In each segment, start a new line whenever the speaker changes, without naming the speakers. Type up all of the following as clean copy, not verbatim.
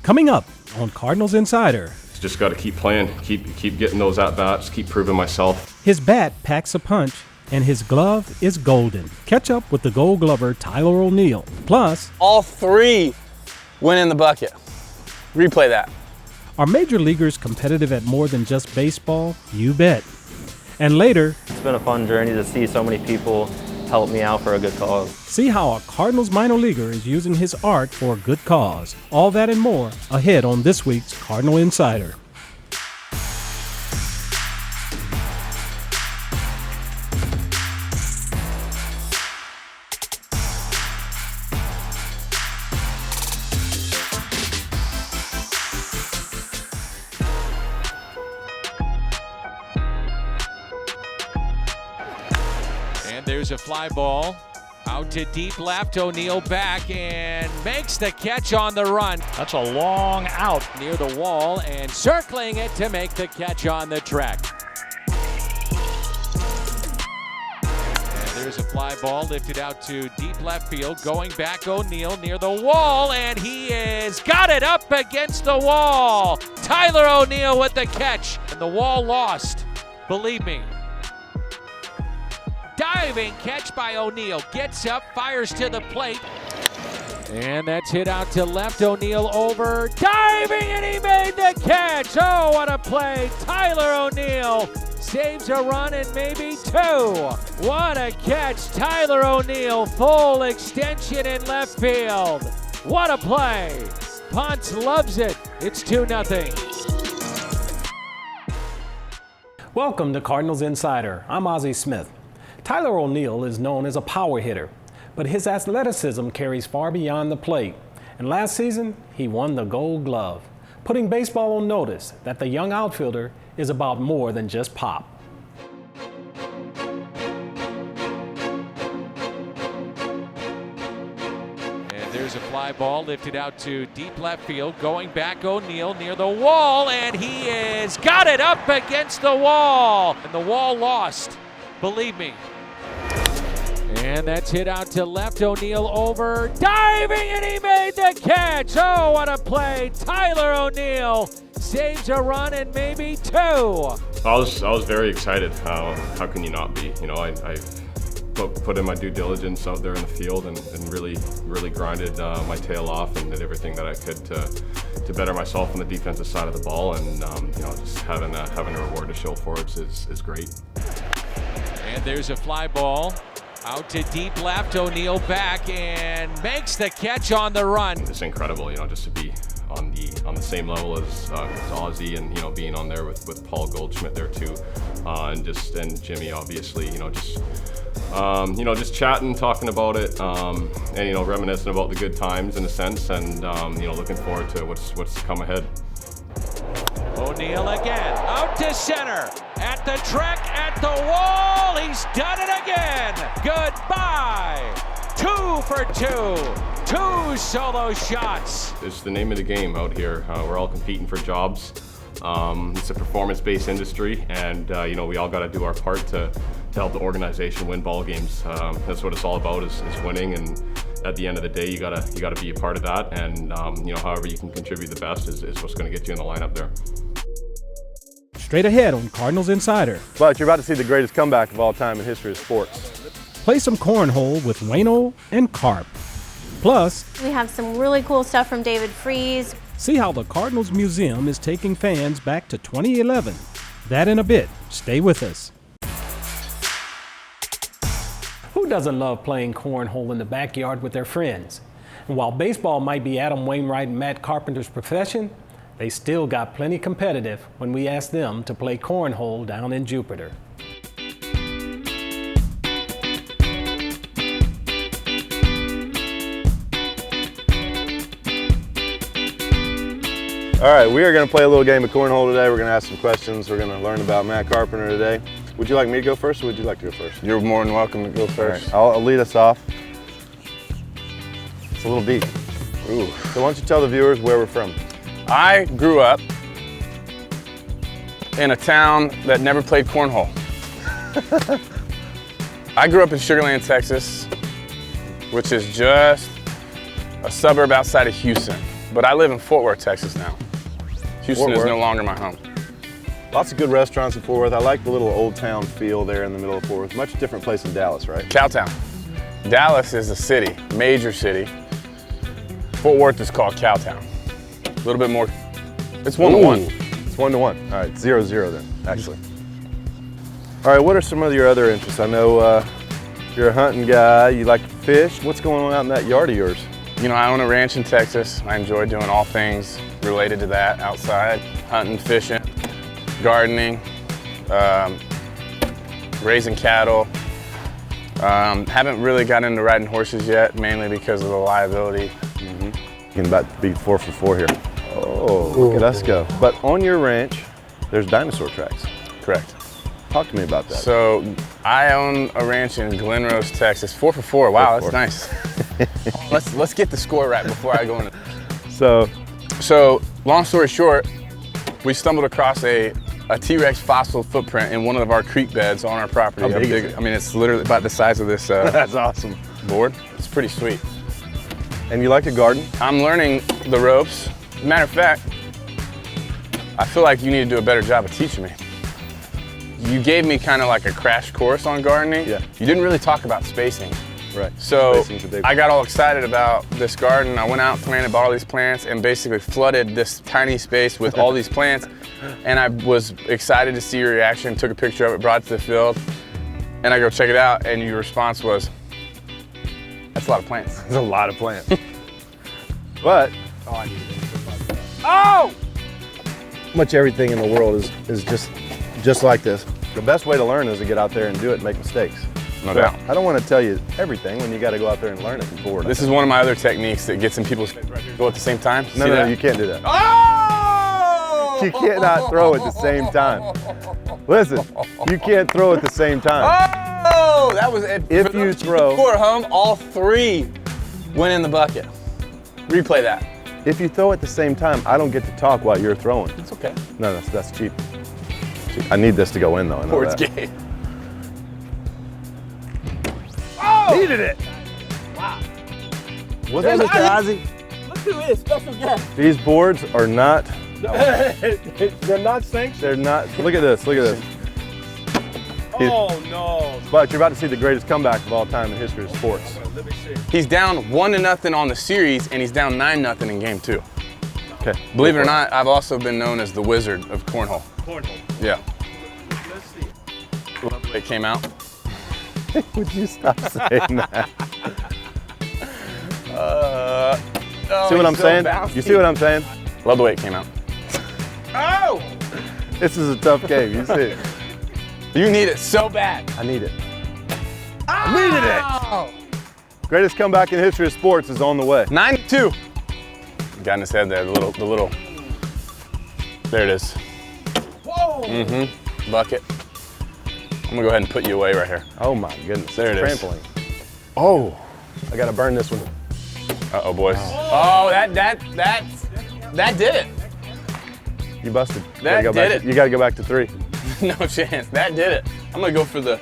Coming up on Cardinals Insider.
Just got to keep playing, keep getting those at-bats, keep proving myself.
His bat packs a punch, and his glove is golden. Catch up with the Gold Glover Tyler O'Neill. Plus,
all three went in the bucket. Replay that.
Are major leaguers competitive at more than just baseball? You bet. And later,
it's been a fun journey to see so many people help me out for a good cause.
See how a Cardinals minor leaguer is using his art for a good cause. All that and more ahead on this week's Cardinal Insider.
There's a fly ball out to deep left. O'Neill back and makes the catch on the run.
That's a long out
near the wall and circling it to make the catch on the track. And there's a fly ball lifted out to deep left field. Going back, O'Neill near the wall, and he is got it up against the wall. Tyler O'Neill with the catch, and the wall lost. Believe me. Diving catch by O'Neill. Gets up, fires to the plate. And that's hit out to left. O'Neill over. Diving, and he made the catch. Oh, what a play. Tyler O'Neill saves a run and maybe two. What a catch. Tyler O'Neill, full extension in left field. What a play. Ponce loves it. It's 2-0.
Welcome to Cardinals Insider. I'm Aussie Smith. Tyler O'Neill is known as a power hitter, but his athleticism carries far beyond the plate. And last season, he won the Gold Glove, putting baseball on notice that the young outfielder is about more than just pop.
And there's a fly ball lifted out to deep left field. Going back, O'Neill near the wall, and he is got it up against the wall. And the wall lost. Believe me. And that's hit out to left. O'Neill over. Diving, and he made the catch. Oh, what a play. Tyler O'Neill saves a run and maybe two.
I was very excited. How can you not be? You know, I put in my due diligence out there in the field and really grinded my tail off and did everything that I could to better myself on the defensive side of the ball. And you know, just having a reward to show for it is great.
And there's a fly ball out to deep left. O'Neill back and makes the catch on the run.
It's incredible, you know, just to be on the same level as Aussie, and you know, being on there with Paul Goldschmidt there too, and Jimmy obviously, you know, just chatting, talking about it, and you know, reminiscing about the good times in a sense, and you know, looking forward to what's come ahead.
O'Neill again, out to center, at the track, at the wall, he's done it again. Goodbye. 2 for 2 solo shots.
It's the name of the game out here. We're all competing for jobs. It's a performance-based industry, and you know, we all got to do our part to help the organization win ball games. That's what it's all about, is winning, and at the end of the day, you gotta be a part of that, and you know, however you can contribute the best is what's going to get you in the lineup there.
Straight ahead on Cardinals Insider.
But you're about to see the greatest comeback of all time in history of sports.
Play some cornhole with Waino and Carp. Plus,
we have some really cool stuff from David Freese.
See how the Cardinals Museum is taking fans back to 2011. That in a bit. Stay with us. Who doesn't love playing cornhole in the backyard with their friends? And while baseball might be Adam Wainwright and Matt Carpenter's profession, they still got plenty competitive when we asked them to play cornhole down in Jupiter.
All right, we are going to play a little game of cornhole today. We're going to ask some questions. We're going to learn about Matt Carpenter today. Would you like me to go first, or would you like to go first? You're more than welcome to go first. Right, I'll lead us off. It's a little deep. Ooh. So why don't you tell the viewers where we're from?
I grew up in a town that never played cornhole. I grew up in Sugar Land, Texas, which is just a suburb outside of Houston. but I live in Fort Worth, Texas now. Houston
Fort
is
Worth.
no longer my home.
Lots of good restaurants in Fort Worth. I like the little old town feel there in the middle of Fort Worth. Much different place than Dallas, right?
Cowtown. Dallas is a city, major city. Fort Worth is called Cowtown. A little bit more, it's 1-1.
It's 1-1. All right, 0-0 then, actually. All right, what are some of your other interests? I know you're a hunting guy, you like to fish. What's going on out in that yard of yours?
You know, I own a ranch in Texas. I enjoy doing all things related to that outside, hunting, fishing, gardening, raising cattle. Haven't really gotten into riding horses yet, mainly because of the liability.
You're about to be 4 for 4 here. Oh, look at us go. But on your ranch, there's dinosaur tracks.
Correct.
Talk to me about that.
So I own a ranch in Glen Rose, Texas. 4 for 4. Wow,
4 for
that's
4.
nice. Let's get the score right before I go in.
So
Long story short, we stumbled across a T-Rex fossil footprint in one of our creek beds on our property.
How big is it?
I mean, it's literally about the size of this
that's awesome.
board. It's pretty sweet.
And you like to garden?
I'm learning the ropes. Matter of fact, I feel like you need to do a better job of teaching me. You gave me kind of like a crash course on gardening.
Yeah.
You didn't really talk about spacing.
Right.
So
Spacing's a big
I got all excited about this garden. I went out, planted, bought all these plants, and basically flooded this tiny space with all these plants. And I was excited to see your reaction, took a picture of it, brought it to the field, and I go check it out, and your response was, that's a lot of plants.
There's a lot of plants. But much everything in the world is just like this. The best way to learn is to get out there and do it and make mistakes.
No doubt.
I don't want to tell you everything when you got to go out there and learn it before.
This is one of my other techniques that gets in people's go at the same time. See
No,
that?
you can't do that.
Oh!
You cannot throw at the same time. Listen, you can't throw at the same time.
Oh, that was it.
If
For
you
those
throw-
keeping score at home, all 3 went in the bucket. Replay that.
If you throw at the same time, I don't get to talk while you're throwing.
It's okay.
No, that's cheap. I need this to go in though. I know
Or it's
that.
gay.
Needed it. Wow. Was that Mr. Aussie?
Look who is special guest.
These boards are not.
They're not sanctioned.
They're not. Look at this. Look at this.
Oh no.
But you're about to see the greatest comeback of all time in the history of sports.
Let me see.
He's down 1-0 on the series, and he's down 9-0 in game 2.
Okay.
Believe it or not, I've also been known as the Wizard of Cornhole.
Cornhole.
Yeah.
Let's see.
It came out.
Would you stop saying that? See what I'm saying? You see what I'm saying?
Love the way it came out.
Oh!
This is a tough game. You see it.
You need it so bad.
I need it. I needed it. Greatest comeback in the history of sports is on the way.
9-2. Got in his head there, the little. There it is.
Whoa!
Bucket. I'm gonna go ahead and put you away right here.
Oh my goodness.
There it is.
Trampoline. Oh, I gotta burn this one.
Uh-oh, boys. Oh, that did it.
You busted.
That did it.
You gotta go back to 3.
No chance. That did it. I'm gonna go for the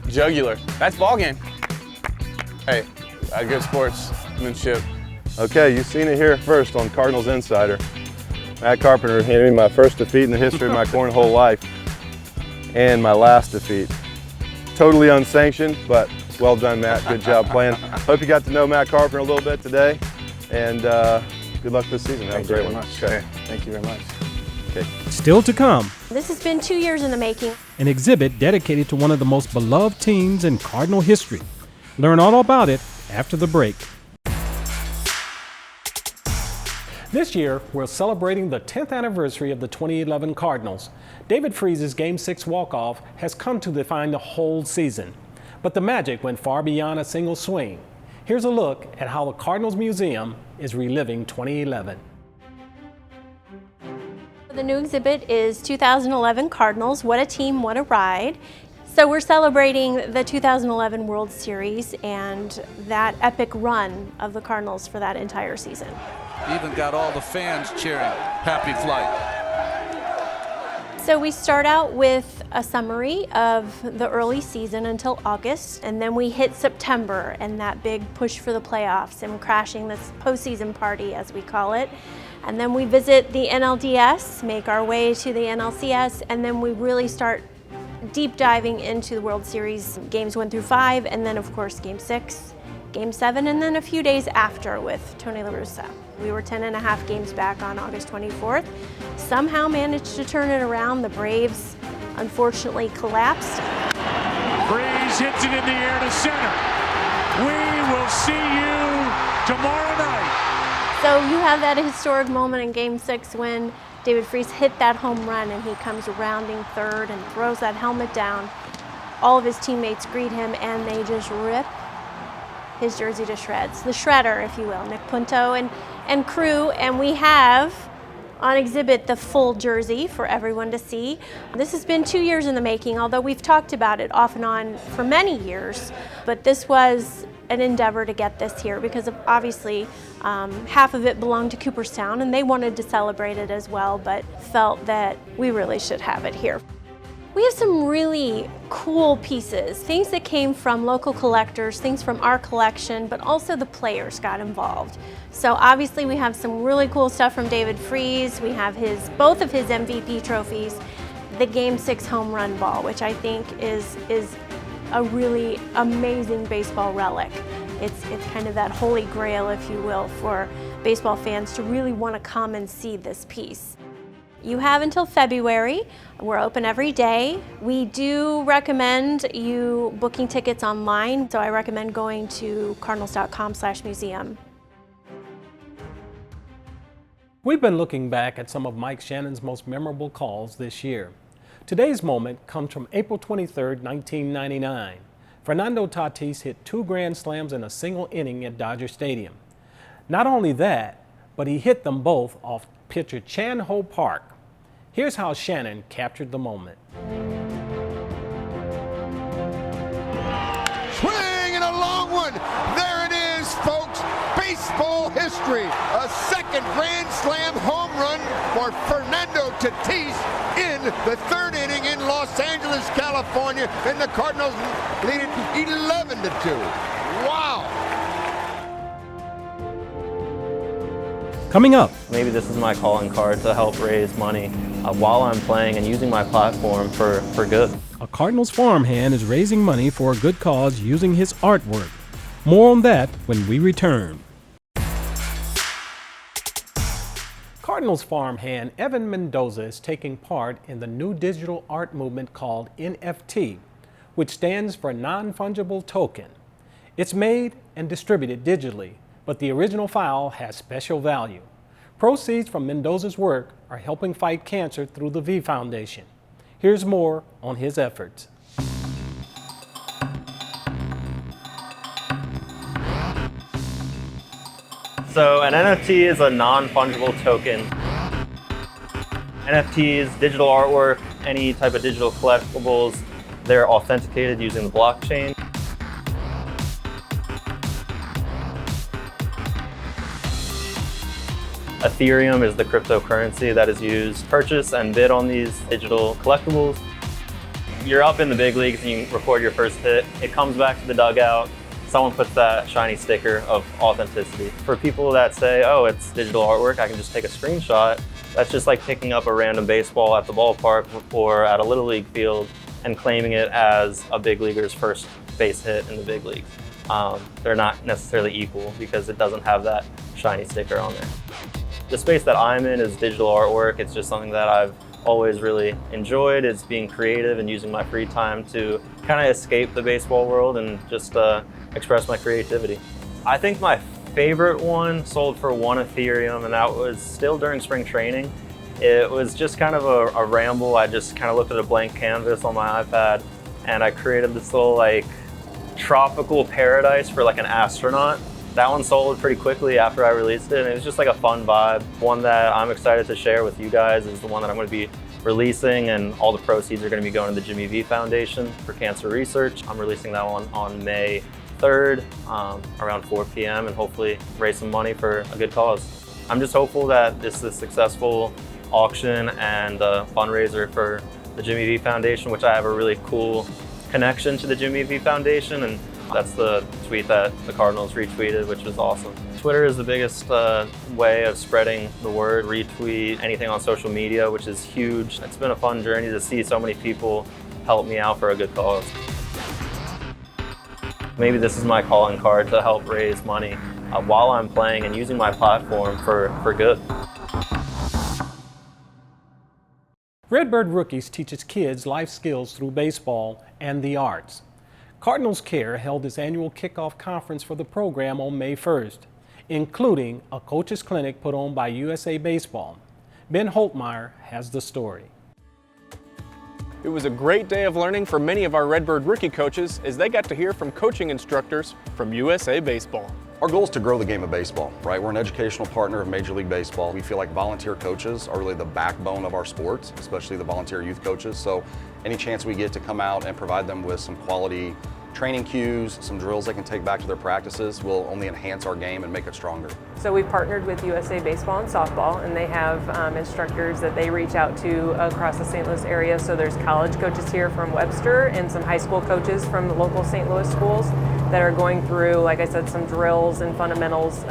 jugular. That's ball game. Hey, good sportsmanship.
Okay, you've seen it here first on Cardinals Insider. Matt Carpenter handed me my first defeat in the history of my cornhole life and my last defeat. Totally unsanctioned, but well done, Matt. Good job playing. Hope you got to know Matt Carpenter a little bit today, and good luck this season. Have a great one.
Okay. Thank you very much.
Okay.
Still to come,
This has been 2 years in the making.
an exhibit dedicated to one of the most beloved teams in Cardinal history. Learn all about it after the break. This year, we're celebrating the 10th anniversary of the 2011 Cardinals. David Freese's Game 6 walk-off has come to define the whole season. But the magic went far beyond a single swing. Here's a look at how the Cardinals Museum is reliving 2011.
The new exhibit is 2011 Cardinals, What a Team, What a Ride. So we're celebrating the 2011 World Series and that epic run of the Cardinals for that entire season.
Even got all the fans cheering, happy flight.
So we start out with a summary of the early season until August, and then we hit September and that big push for the playoffs and crashing this postseason party, as we call it. And then we visit the NLDS, make our way to the NLCS, and then we really start deep diving into the World Series games 1 through 5, and then of course game 6, game 7, and then a few days after with Tony La Russa. We were 10.5 games back on August 24th. Somehow managed to turn it around. The Braves unfortunately collapsed.
Freeze hits it in the air to center. We will see you tomorrow night.
So you have that historic moment in game 6 when David Freese hit that home run and he comes rounding third and throws that helmet down. All of his teammates greet him and they just rip his jersey to shreds. The shredder, if you will, Nick Punto and crew, and we have on exhibit the full jersey for everyone to see. This has been 2 years in the making, although we've talked about it off and on for many years, but this was an endeavor to get this here because of obviously half of it belonged to Cooperstown and they wanted to celebrate it as well, but felt that we really should have it here. We have some really cool pieces, things that came from local collectors, things from our collection, but also the players got involved. So obviously we have some really cool stuff from David Freese. We have both of his MVP trophies, the Game 6 home run ball, which I think is a really amazing baseball relic. It's kind of that holy grail, if you will, for baseball fans to really want to come and see this piece. You have until February. We're open every day. We do recommend you booking tickets online, so I recommend going to cardinals.com/museum.
We've been looking back at some of Mike Shannon's most memorable calls this year. Today's moment comes from April 23, 1999. Fernando Tatis hit 2 grand slams in a single inning at Dodger Stadium. Not only that, but he hit them both off pitcher Chan-Ho Park. Here's how Shannon captured the moment.
Swing and a long one. There it is, folks. Baseball history. A second grand slam home run for Fernando Tatis in the 3rd inning in Los Angeles, California, and the Cardinals lead it 11-2. Wow.
Coming up,
Maybe this is my calling card to help raise money while I'm playing and using my platform for good.
a Cardinals farmhand is raising money for a good cause using his artwork. More on that when we return. Cardinals farmhand Evan Mendoza is taking part in the new digital art movement called NFT, which stands for non-fungible token. It's made and distributed digitally, but the original file has special value. Proceeds from Mendoza's work are helping fight cancer through the V Foundation. Here's more on his efforts.
So an NFT is a non-fungible token. NFTs, digital artwork, any type of digital collectibles, they're authenticated using the blockchain. Ethereum is the cryptocurrency that is used to purchase and bid on these digital collectibles. You're up in the big leagues and you record your first hit. It comes back to the dugout. Someone puts that shiny sticker of authenticity. For people that say, oh, it's digital artwork, I can just take a screenshot. That's just like picking up a random baseball at the ballpark or at a Little League field and claiming it as a big leaguer's first base hit in the big leagues. They're not necessarily equal because it doesn't have that shiny sticker on there. The space that I'm in is digital artwork. It's just something that I've always really enjoyed. It's being creative and using my free time to kind of escape the baseball world and just express my creativity. I think my favorite one sold for 1 Ethereum, and that was still during spring training. It was just kind of a ramble. I just kind of looked at a blank canvas on my iPad and I created this little like tropical paradise for like an astronaut. That one sold pretty quickly after I released it, and it was just like a fun vibe. One that I'm excited to share with you guys is the one that I'm going to be releasing, and all the proceeds are going to be going to the Jimmy V Foundation for cancer research. I'm releasing that one on May 3rd around 4 p.m. and hopefully raise some money for a good cause. I'm just hopeful that this is successful auction and a fundraiser for the Jimmy V Foundation, which I have a really cool connection to the Jimmy V Foundation, and that's the tweet that the Cardinals retweeted, which was awesome. Twitter is the biggest way of spreading the word, retweet anything on social media, which is huge. It's been a fun journey to see so many people help me out for a good cause. Maybe this is my calling card to help raise money while I'm playing and using my platform for good.
Redbird Rookies teaches kids life skills through baseball and the arts. Cardinals Care held its annual kickoff conference for the program on May 1st, including a coach's clinic put on by USA Baseball. Ben Holtmeyer has the story.
It was a great day of learning for many of our Redbird rookie coaches as they got to hear from coaching instructors from USA Baseball.
Our goal is to grow the game of baseball, right? We're an educational partner of Major League Baseball. We feel like volunteer coaches are really the backbone of our sports, especially the volunteer youth coaches. So any chance we get to come out and provide them with some quality training cues, some drills they can take back to their practices will only enhance our game and make it stronger.
So we've partnered with USA Baseball and Softball, and they have instructors that they reach out to across the St. Louis area. So there's college coaches here from Webster and some high school coaches from the local St. Louis schools that are going through, like I said, some drills and fundamentals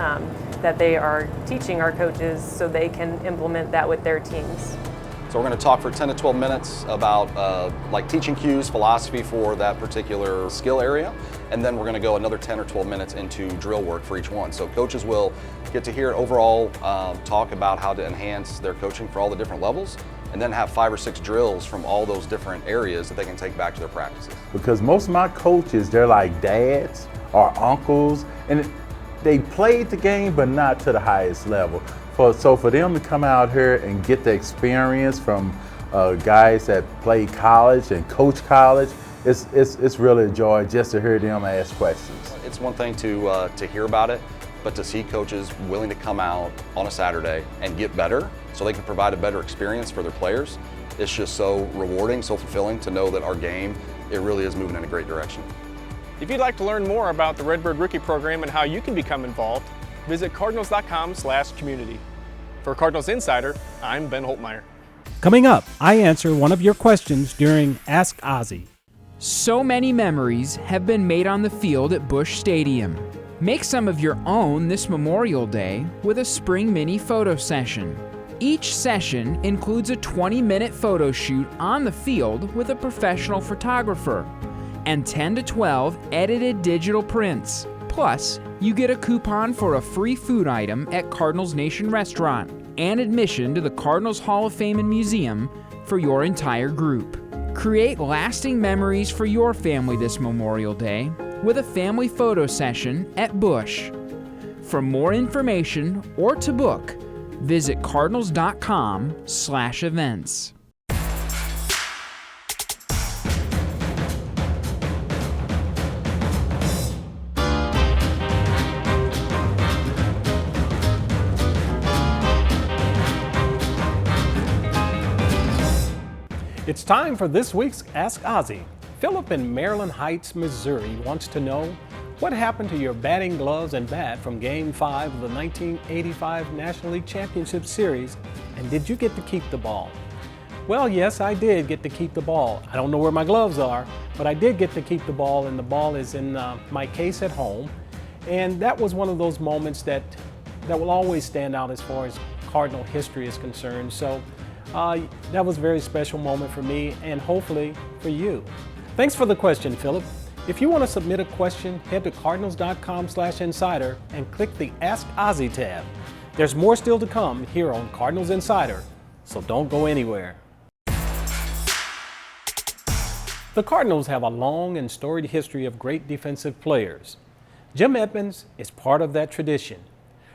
that they are teaching our coaches so they can implement that with their teams.
So we're going to talk for 10 to 12 minutes about like teaching cues, philosophy for that particular skill area, and then we're going to go another 10 or 12 minutes into drill work for each one. So coaches will get to hear an overall talk about how to enhance their coaching for all the different levels, and then have 5 or 6 drills from all those different areas that they can take back to their practices.
Because most of my coaches, they're like dads or uncles, and they played the game but not to the highest level. So for them to come out here and get the experience from guys that play college and coach college, it's really a joy just to hear them ask questions.
It's one thing to hear about it, but to see coaches willing to come out on a Saturday and get better so they can provide a better experience for their players, it's just so rewarding, so fulfilling to know that our game, it really is moving in a great direction.
If you'd like to learn more about the Redbird Rookie Program and how you can become involved, visit cardinals.com/community. For Cardinals Insider, I'm Ben Holtmeyer.
Coming up, I answer one of your questions during Ask Aussie.
So many memories have been made on the field at Busch Stadium. Make some of your own this Memorial Day with a spring mini photo session. Each session includes a 20-minute photo shoot on the field with a professional photographer and 10 to 12 edited digital prints. Plus, you get a coupon for a free food item at Cardinals Nation Restaurant and admission to the Cardinals Hall of Fame and Museum for your entire group. Create lasting memories for your family this Memorial Day with a family photo session at Busch. For more information or to book, visit cardinals.com/events.
It's time for this week's Ask Aussie. Philip in Maryland Heights, Missouri wants to know what happened to your batting gloves and bat from Game 5 of the 1985 National League Championship Series, and did you get to keep the ball? Well, yes, I did get to keep the ball. I don't know where my gloves are, but I did get to keep the ball, and the ball is in my case at home. And that was one of those moments that will always stand out as far as Cardinal history is concerned. So that was a very special moment for me and hopefully for you. Thanks for the question, Philip. If you want to submit a question, head to cardinals.com/insider and click the Ask Aussie tab. There's more still to come here on Cardinals Insider, so don't go anywhere. The Cardinals have a long and storied history of great defensive players. Jim Edmonds is part of that tradition.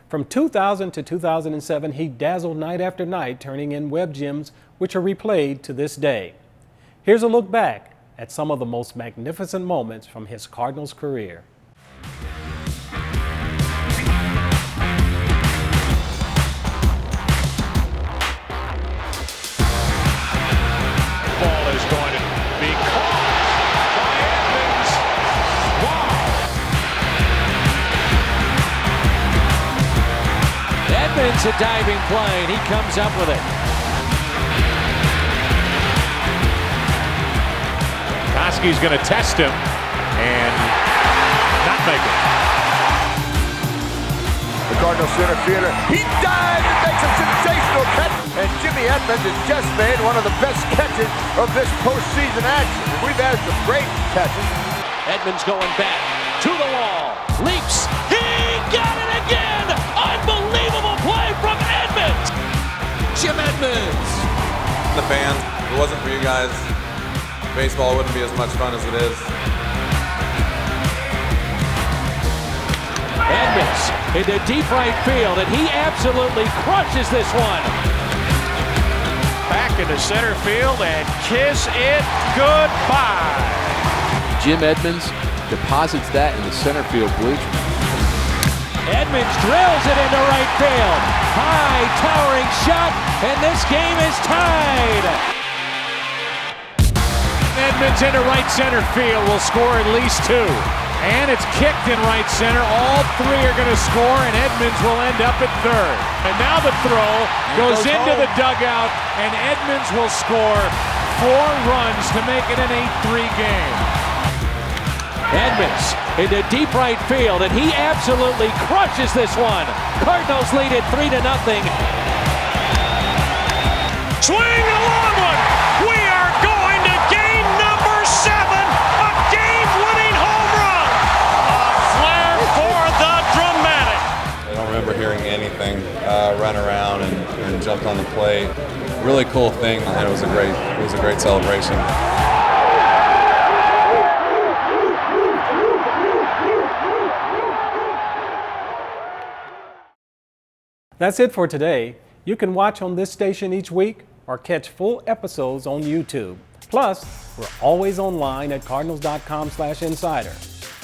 From 2000 to 2007, he dazzled night after night, turning in web gems which are replayed to this day. Here's a look back at some of the most magnificent moments from his Cardinals career.
Ball is going to be caught by Edmonds. Wow! Edmonds a diving play, and he comes up with it. Paskey's going to test him and not make it.
The Cardinals center fielder, he dives and makes a sensational catch. And Jimmy Edmonds has just made one of the best catches of this postseason action. And we've had some great catches.
Edmonds going back to the wall, leaps, he got it again! Unbelievable play from Edmonds! Jim Edmonds!
The fans, if it wasn't for you guys, baseball wouldn't be as much fun as it is.
Edmonds into deep right field, and he absolutely crushes this one.
Back into center field and kiss it goodbye.
Jim Edmonds deposits that in the center field bleachers.
Edmonds drills it into right field. High towering shot, and this game is tied. Edmonds into right center field will score at least 2. And it's kicked in right center. All 3 are going to score, and Edmonds will end up at third. And now the throw goes into the dugout, and Edmonds will score 4 runs to make it an 8-3 game. Edmonds into deep right field, and he absolutely crushes this one. Cardinals lead it 3-0.
Swing a long one. We are going to game number 7. A game-winning home run. A flare for the dramatic.
I don't remember hearing anything. Run around and jumped on the plate. Really cool thing, and it was a great celebration.
That's it for today. You can watch on this station each week or catch full episodes on YouTube. Plus, we're always online at cardinals.com/insider.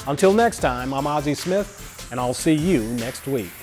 Until next time, I'm Aussie Smith, and I'll see you next week.